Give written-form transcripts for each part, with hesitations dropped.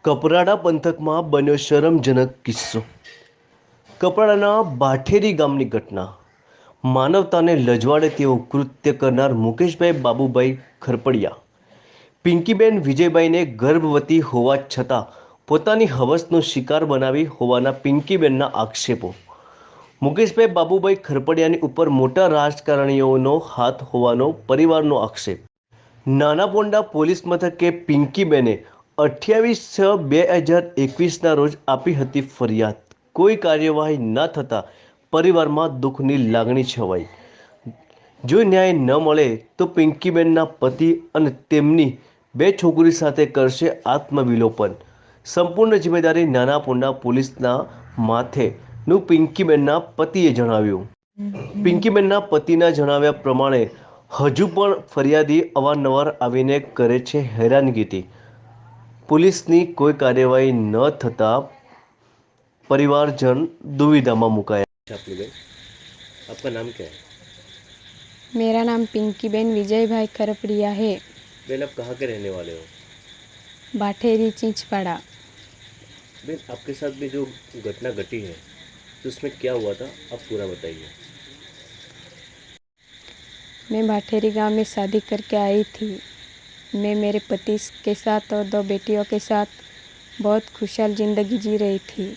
કપરાડા પંથકમાં બન્યો શરમજનક કિસ્સો। કપરાડાના બાઠેરી ગામની ઘટના। માનવતાને લજવાડે તેવું કૃત્ય કરનાર મુકેશભાઈ બાબુભાઈ ખરપડિયા પિંકીબેન વિજયભાઈને ગર્ભવતી હોવા છતાં પોતાની હવસનો શિકાર બનાવી હોવાના પિંકીબેનના આક્ષેપો। મુકેશભાઈ બાબુભાઈ ખરપડિયાની ઉપર મોટા રાજકારણીઓનો હાથ હોવાનો પરિવારનો આક્ષેપ। નાના પોંડા પોલીસ મથકે પિંકીબેને 28/6/2021 રોજ આપી હતી ફરિયાદ। કોઈ કાર્યવાહી ન થતાં પરિવારમાં દુઃખની લાગણી છવાઈ। જો ન્યાય ન મળે તો પિંકીબેનના પતિ અને તેમની 2 છોકરી સાથે કરશે આત્મવિલોપન। સંપૂર્ણ જિમ્મેદારી નાના પોંડા પોલીસના માથેનું પિંકીબેનના પતિએ જણાવ્યું। પિંકીબેનના પતિના જણાવ્યા પ્રમાણે હજુ પણ ફરિયાદી અવારનવાર આવીને કરે છે હેરાનગી। पुलिसनी कोई कार्यवाही न थता परिवारजन दुविधा में मुकाया। आपका नाम क्या है? मेरा नाम पिंकी बेन विजय भाई खरपड़िया है। बेन, आप कहाँ के रहने वाले हो? बाठेरी चिंचपाड़ा। बेन, आपके साथ में जो घटना घटी है तो उसमें क्या हुआ था, आप पूरा बताइए। मैं बाठेरी गांव में शादी करके आई थी। मैं मेरे पति के साथ और 2 बेटियों के साथ बहुत खुशहाल ज़िंदगी जी रही थी।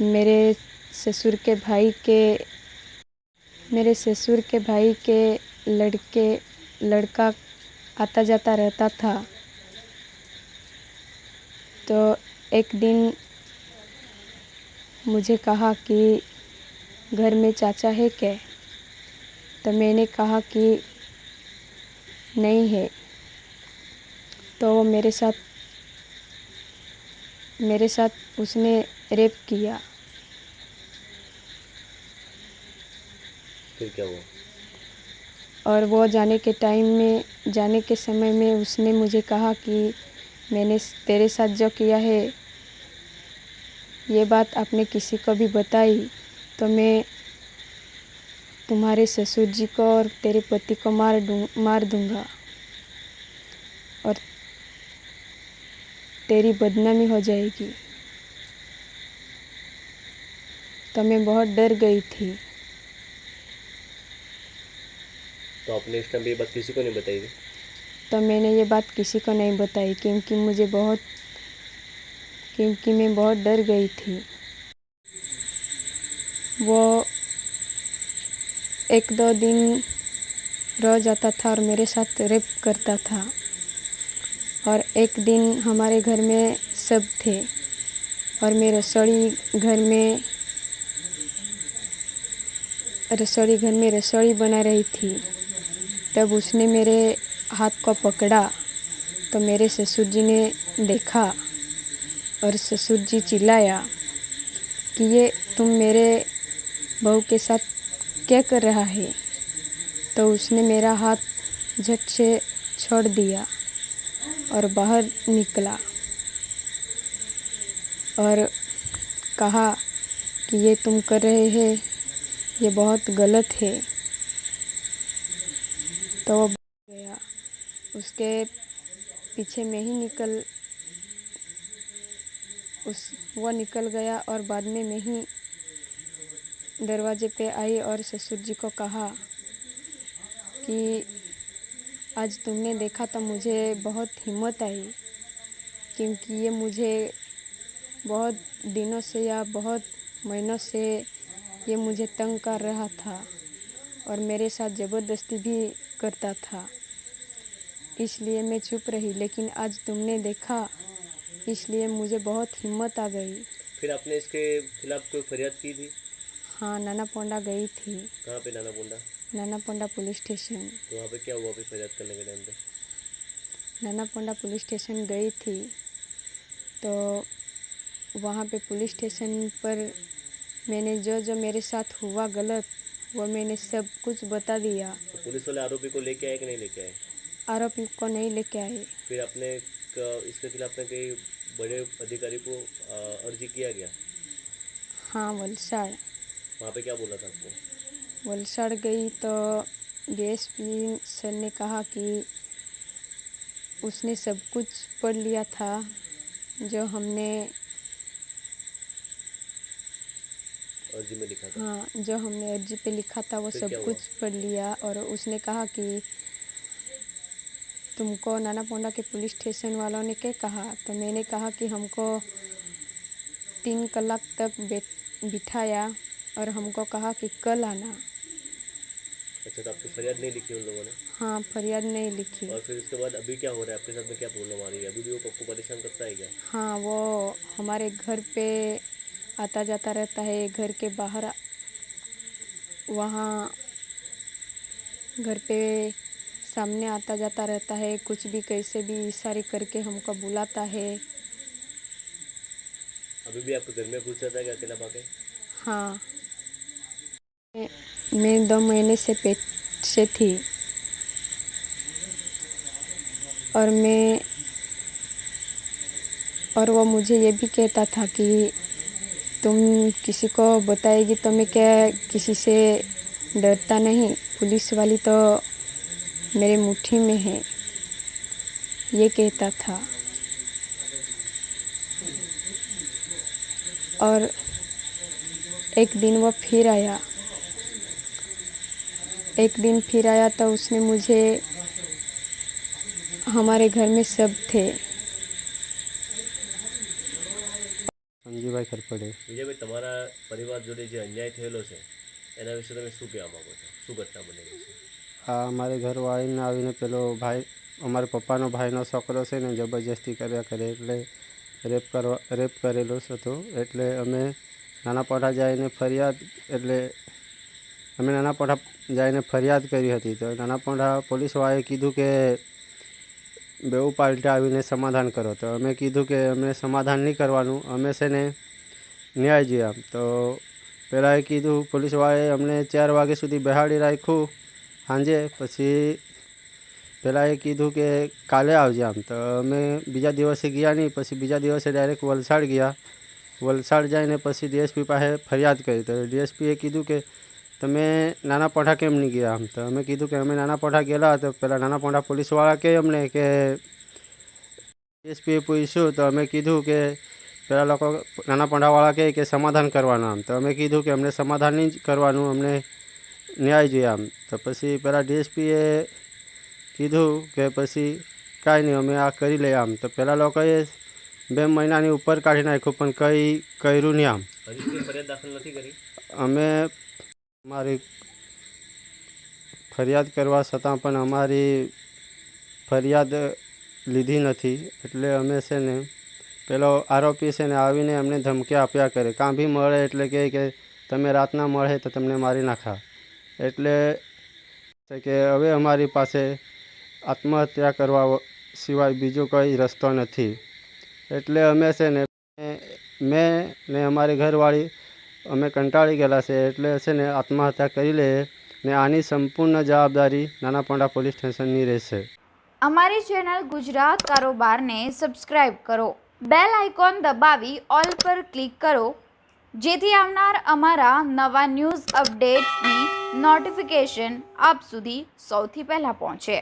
मेरे ससुर के भाई के लड़का आता जाता रहता था। तो एक दिन मुझे कहा कि घर में चाचा है क्या? तो मैंने कहा कि नहीं है। तो वो मेरे साथ उसने रेप किया। फिर क्या हुआ? और वो जाने के समय में उसने मुझे कहा कि मैंने तेरे साथ जो किया है ये बात आपने किसी को भी बताई तो मैं तुम्हारे ससुर जी को और तेरे पति को मार दूंगा और तेरी बदनामी हो जाएगी। तो मैं बहुत डर गई थी। तो आपने इस टाइम ये बात किसी को नहीं बताई थी? तो मैंने ये बात किसी को नहीं बताई क्योंकि मैं बहुत डर गई थी। वो 1-2 दिन रह जाता था और मेरे साथ रेप करता था। और एक दिन हमारे घर में सब थे और मैं रसोई घर में रसोई बना रही थी। तब उसने मेरे हाथ को पकड़ा तो मेरे ससुर जी ने देखा और ससुर जी चिल्लाया कि ये तुम मेरे बहू के साथ क्या कर रहा है? तो उसने मेरा हाथ झट से छोड़ दिया और बाहर निकला और कहा कि ये तुम कर रहे हैं ये बहुत गलत है। तो वो गया, उसके पीछे में ही वो निकल गया और बाद में मैं ही दरवाजे पे आई और ससुर जी को कहा कि आज तुमने देखा तो मुझे बहुत हिम्मत आई क्योंकि ये मुझे बहुत दिनों से या बहुत महीनों से ये मुझे तंग कर रहा था और मेरे साथ ज़बरदस्ती भी करता था। इसलिए मैं चुप रही, लेकिन आज तुमने देखा इसलिए मुझे बहुत हिम्मत आ गई। फिर आपने इसके खिलाफ कोई फरियाद की थी? हाँ, नाना पोंडा गई थी। कहाँ पे नाना पोंडा? नाना पोंडा पुलिस स्टेशन। तो वहाँ पे क्या हुआ फिर फरियाद करने के टाइम पे? नाना पोंडा पुलिस स्टेशन गई थी तो वहाँ पे पुलिस स्टेशन पर मैंने जो मेरे साथ हुआ गलत वो मैंने सब कुछ बता दिया। तो पुलिस वाले आरोपी को लेके आए कि नहीं लेके आए? आरोपी को नहीं लेके आए। फिर आपने इसके खिलाफ में कई बड़े अधिकारी को अर्जी किया गया? हाँ, वलसाड़। वहाँ पे क्या बोला था आपको? वलसाड़ गई तो डीएसपी सर ने कहा कि उसने सब कुछ पढ़ लिया था जो हमने अर्जी में लिखा था। हाँ, जो हमने अर्जी पे लिखा था वो फिर सब क्या हुआ? कुछ पढ़ लिया। और उसने कहा कि तुमको नाना पोंडा के पुलिस स्टेशन वालों ने क्या कहा? तो मैंने कहा कि हमको 3 कलाक तक बिठाया और हमको कहा कि कल आना। अच्छा, तो आपकी फरियाद नहीं लिखी उन लोगों ने? हाँ, फरियाद नहीं लिखी। और फिर उसके बाद अभी क्या हो रहा है? आपके साथ में क्या प्रॉब्लम आ रही है? अभी भी वो आपको परेशान करता है क्या? हाँ, वो हमारे घर पे आता जाता रहता है, घर के बाहर वहाँ घर पे सामने आता जाता रहता है, कुछ भी कैसे भी इशारे करके हमको बुलाता है। अभी भी आपके घर में घुस जाता है क्या अकेला पाके? हाँ, मैं 2 महीने से पेट से थी और वो मुझे ये भी कहता था कि तुम किसी को बताएगी तो मैं क्या किसी से डरता नहीं, पुलिस वाली तो मेरे मुट्ठी में है, ये कहता था। और एक दिन वो फिर आया तो उसने मुझे हमारे घर में सब थे। સંજીભાઈ ખરપડે. વિજયભાઈ, તમારા પરિવાર જોડે જે અન્યાય થયેલો છે એના વિશે તમે શું કહેવા માંગો છો? શું ઘટના બનેલી છે? આ અમારે ઘરવાળીને આવીને પેલો ભાઈ અમારા પપ્પાનો ભાઈનો છોકરો છે ને જબરજસ્તી કર્યા કરે એટલે રેપ કરેલો હતો. એટલે અમે નાનાપોઢા જઈને ફરિયાદ કરી હતી. તો નાનાપોઢા પોલીસવાળાએ કીધું કે બેઉ પાર્ટી આવીને સમાધાન કરો. તો અમે કીધું કે અમે સમાધાન નહીં કરવાનું, અમે છે ને ન્યાય જોઈએ. આમ તો પહેલાં કીધું પોલીસવાળાએ અમને 4 વાગ્યા સુધી બેહાડી રાખ્યું સાંજે. પછી પહેલાં કીધું કે કાલે આવજે. આમ તો અમે બીજા દિવસે ગયા નહીં. પછી બીજા દિવસે ડાયરેક્ટ વલસાડ ગયા. વલસાડ જઈને પછી ડીએસપી પાસે ફરિયાદ કરી. તો ડીએસપીએ કીધું કે તમે નાનાપોઢા કેમ નહીં ગયા? આમ તો અમે કીધું કે અમે નાનાપોઢા ગયેલા. તો પહેલાં નાનાપોઢા પોલીસવાળા કહે અમને કે ડીએસપીએ પૂછ્યું તો અમે કીધું કે પેલા લોકો નાનાપોઢાવાળા કહે કે સમાધાન કરવાનું. આમ તો અમે કીધું કે અમને સમાધાન નહીં કરવાનું, અમને ન્યાય જોઈએ. આમ તો પછી પેલા ડીએસપીએ કીધું કે પછી કાંઈ નહીં અમે આ કરી લઈએ. આમ તો પેલા લોકોએ 2 મહિનાની ઉપર કાઢી નાખ્યું પણ કંઈ કર્યું નહીં. આમ હજી સુધી ફરિયાદ દાખલ નથી કરી? અમે અમારી ફરિયાદ કરવા છતાં પણ અમારી ફરિયાદ લીધી નથી. એટલે અમે છે ને પેલો આરોપી છે ને આવીને અમને ધમકી આપ્યા કરે. કાં બી મળે એટલે કહે કે તમે રાતના મળે તો તમને મારી નાખા. એટલે કે હવે અમારી પાસે આત્મહત્યા કરવા સિવાય બીજો કોઈ રસ્તો નથી. એટલે અમે છે ને મેં ને અમારી ઘરવાળી અમે કંટાળી ગયેલા છે. એટલે છે ને આત્મહત્યા કરી લઈએ ને આની સંપૂર્ણ જવાબદારી નાનાપોંઢા પોલીસ સ્ટેશનની રહેશે. અમારી ચેનલ ગુજરાત કારોબારને સબસ્ક્રાઇબ કરો, બેલ આઇકોન દબાવી ઓલ પર ક્લિક કરો જેથી આવનાર અમારા નવા ન્યૂઝ અપડેટ્સની નોટિફિકેશન આપ સુધી સૌથી પહેલાં પહોંચે.